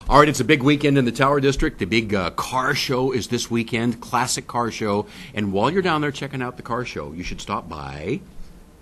All right, it's a big weekend in the Tower District. The big car show is this weekend, classic car show. And while you're down there checking out the car show, you should stop by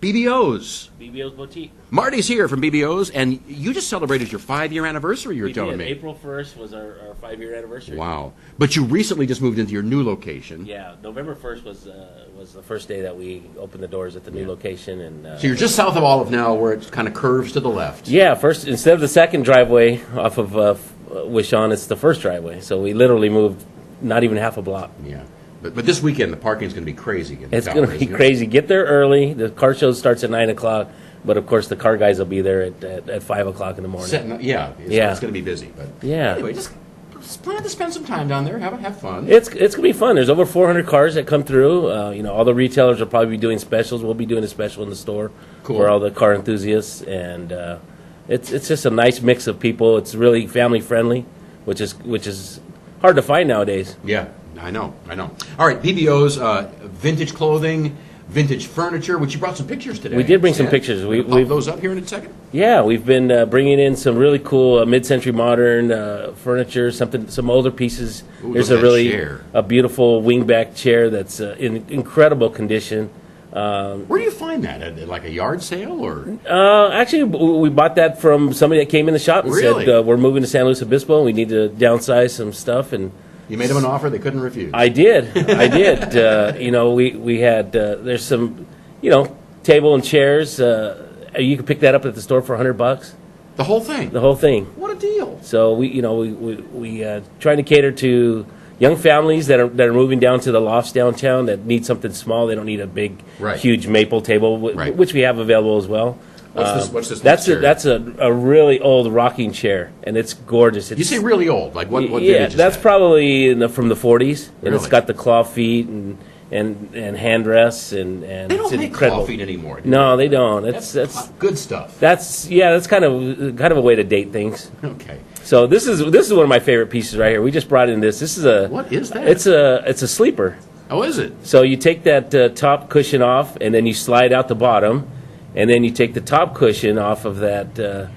BBO's. BBO's Boutique. Marty's here from BBO's, and you just celebrated your 5-year anniversary, you were telling me. April 1st was our 5-year anniversary. Wow. But you recently just moved into your new location. Yeah, November 1st was the first day that we opened the doors at the new location. And So you're just south of Olive now, where it kind of curves to the left. yeah, first, instead of the second driveway off of Wishon, it's the first driveway. So we literally moved not even half a block. Yeah. But this weekend, the parking's going to be crazy. In the It's Tower, going to be isn't it? crazy. Get there early. The car show starts at 9 o'clock, but of course the car guys will be there at 5 o'clock in the morning. It's going to be busy. But Yeah. Anyway, just plan to spend some time down there. Have fun. It's going to be fun. There's over 400 cars that come through. All the retailers will probably be doing specials. We'll be doing a special in the store Cool. for all the car enthusiasts, and it's just a nice mix of people. It's really family friendly, which is hard to find nowadays. Yeah, I know. All right, BBO's vintage clothing, vintage furniture, which you brought some pictures today. We did bring some Yeah. pictures. We'll pop those up here in a second. Yeah, we've been bringing in some really cool mid-century modern furniture, some older pieces. Ooh, There's look a at that really chair. a beautiful wingback chair that's in incredible condition. Where do you find that? At like a yard sale or? Actually, we bought that from somebody that came in the shop and Really? said, we're moving to San Luis Obispo and we need to downsize some stuff. And You made them an offer they couldn't refuse. I did. We had, there's some, table and chairs. You can pick that up at the store for $100. The whole thing. The whole thing. What a deal! So we trying to cater to young families that are moving down to the lofts downtown that need something small. They don't need a big, Right. huge maple table, Right. which we have available as well. What's this next chair? That's a really old rocking chair, and it's gorgeous. You say really old? Like what? yeah, vintage is that's that? probably from the 40s, and it's Really? got the claw feet and handrests and They don't it's make incredible. claw feet anymore. do No, they? they don't. That's good stuff. that's kind of a way to date things. Okay. So this is one of my favorite pieces right here. We just brought in this. This is a What is that? It's a sleeper. Oh, is it? So you take that top cushion off, and then you slide out the bottom, and then you take the top cushion off of that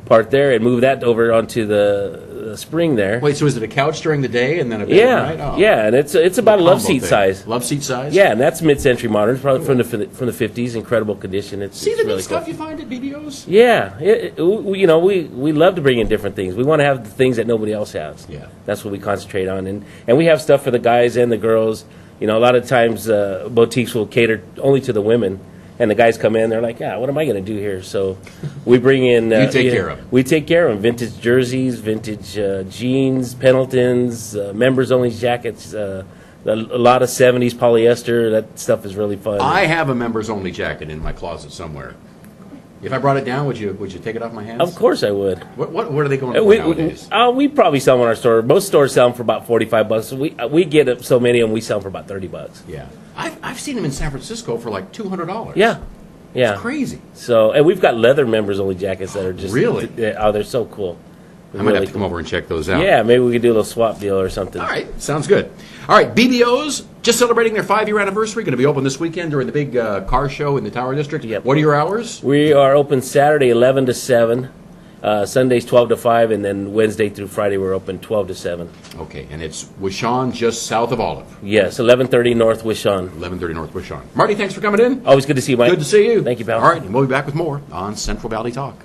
part there and move that over onto the spring there. Wait, so is it a couch during the day and then a bed Yeah, at night? Oh. yeah, and it's about a love Combo seat thing. size. Love seat size? Yeah, and that's mid-century modern, probably from the 50s. Incredible condition. It's See the really neat stuff cool. you find at BBO's? Yeah, we love to bring in different things. We want to have the things that nobody else has. Yeah. That's what we concentrate on, and we have stuff for the guys and the girls. A lot of times boutiques will cater only to the women, and the guys come in. They're like, "Yeah, what am I going to do here?" So we bring in. You take care of 'em. We take care of them. Vintage jerseys, vintage jeans, Pendletons, members only jackets. A lot of 70s polyester. That stuff is really fun. I have a members only jacket in my closet somewhere. If I brought it down, would you take it off my hands? Of course I would. What are they going for nowadays? We probably sell them in our store. Most stores sell them for about $45. We get so many of them, we sell them for about $30. Yeah. I've seen them in San Francisco for like $200. Yeah. It's crazy. So, and we've got leather members only jackets that are just Really? they're so cool. I might have to come over and check those out. Yeah, maybe we could do a little swap deal or something. All right, sounds good. All right, BBO's just celebrating their 5-year anniversary. Going to be open this weekend during the big car show in the Tower District. Yep. What are your hours? We are open Saturday 11 to 7, Sundays 12 to 5, and then Wednesday through Friday we're open 12 to 7. Okay, and it's Wishon, just south of Olive. Yes, 1130 North Wishon. 1130 North Wishon. Marty, thanks for coming in. Always good to see you, Mike. Good to see you. Thank you, pal. All right, and we'll be back with more on Central Valley Talk.